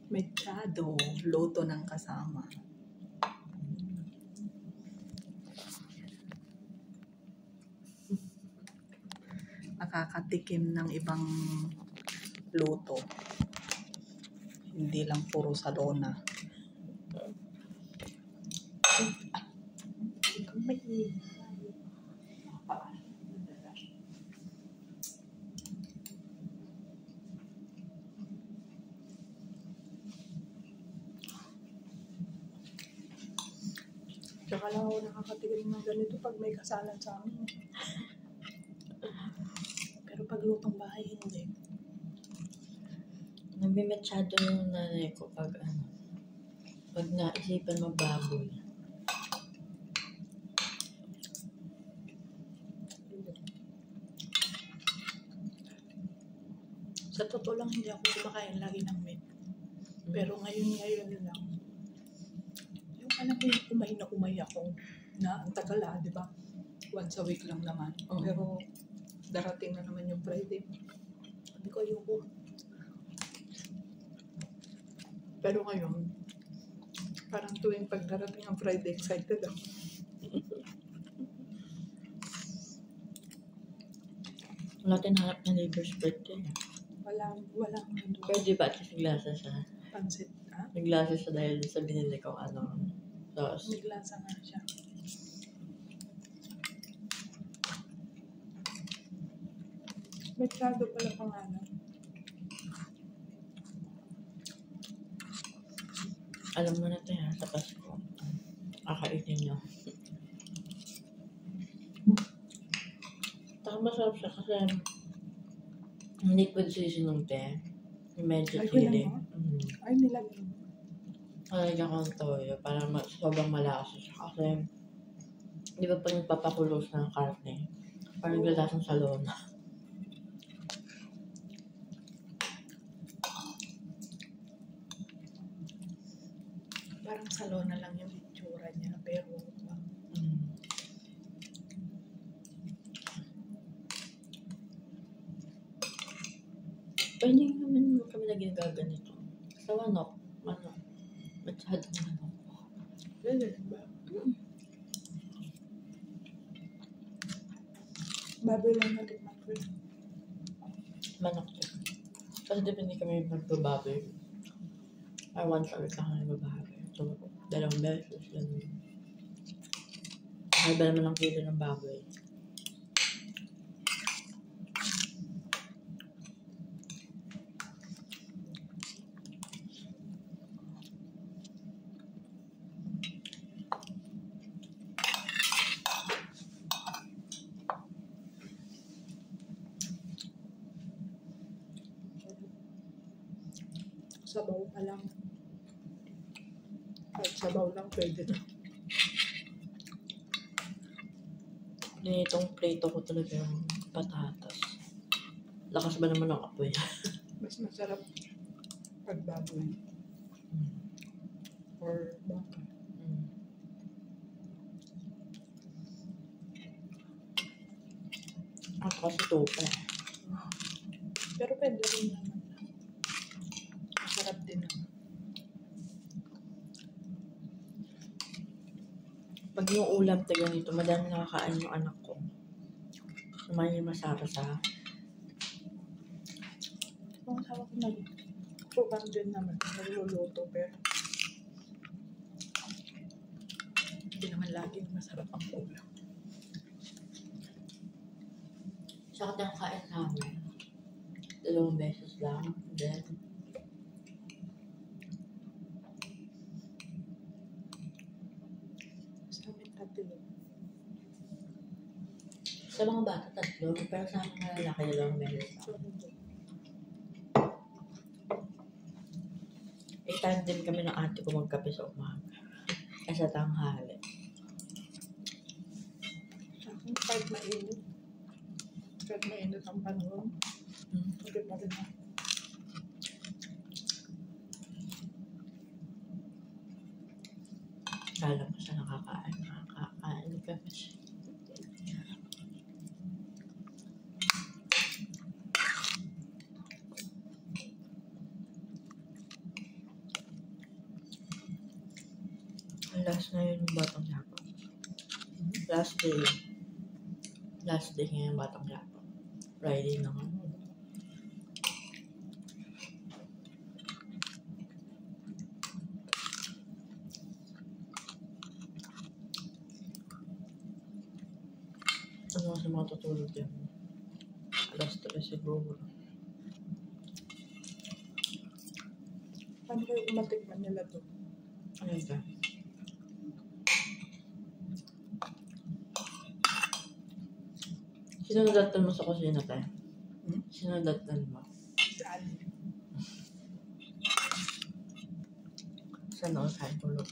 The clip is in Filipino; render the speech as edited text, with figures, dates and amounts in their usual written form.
Mechado, luto ng kasama. Nakakatikim ng ibang luto. Hindi lang puro salona. Tsaka lang ako nakakatikim ng ganito pag may kasalan sa amin. Pero pag lutong bahay, hindi. Nagmimetsado yung nanay ko pag naisipan magbaboy. Sa totoo lang, hindi ako kumakain lagi ng meat. Pero ngayon lang. Yung alam mo yung umay ako na ang tagal di ba? Once a week lang naman. Pero darating na naman yung Friday. Sabi ko, ayoko. Pero ngayon, parang tuwing pagdarating ang Friday, excited ako. Wala tinanap na neighbor's birthday. Walang Pwede ba at least naglasa siya? pansit. Naglasa siya dahil sa binili kong sauce. May glasa nga siya. Mechado pala pangalan. Alam mo na ito sa Pasko. Kakainin nyo. Taka masarap siya kasi liquid seasoning te. Medyo chili. Ay, nilagyan. Nalagyan ko ng toyo para sobrang malakas siya. Kasi, di ba pag nagpapakulos ng karne, parang galasang salona. Parang salona lang yung itsura niya, pero pwede naman kami na ginaganito. Sa manok. Machado manok. Pwede ba? Baboy lang natin mag-pwede. Manok yun. Kasi depende kami magbababoy. Or once a week lang kami magbababoy. So, 2 beses. Mahal ba naman ang kilo ng baboy? Sabaw pa lang. Kahit sabaw lang pwede na. Itong plate ko talaga yung patatas. Lakas ba naman ang apoy? Mas masarap pag baboy. Or baka. Ako kasi tupa. Pero pwede rin naman. Masarap din naman. Pag yung ulam tayo nito, madami nakakain yung anak ko. Naman yung masara sa... Ang sawa ko nag-subang din naman. Nagluluto pero hindi naman laging masarap ang ulam. Sa kain namin, 2 beses lang. Then, sa amin tatlo. sa mga bata 3, pero sa mga lalaki 2 beses lang. Time din kami ng ate ko magkape sa umaga. Sa tanghali. Sa akin, kahit mainit ang panahon, hindi pa rin ako. Kala mo siya nakakain kami siya. Last na yun yung Batang Quiapo. Last day. Last day ngayon yung Batang Quiapo. Friday na nga. Ano kasi matutulog yan? Alas 3 siguro. Paano kayo umatikman nila to? Ayun ka. Sino nadatan mo sa kusina tayo? Sino nadatan mo? Saan? Sa noon, kahit tulog.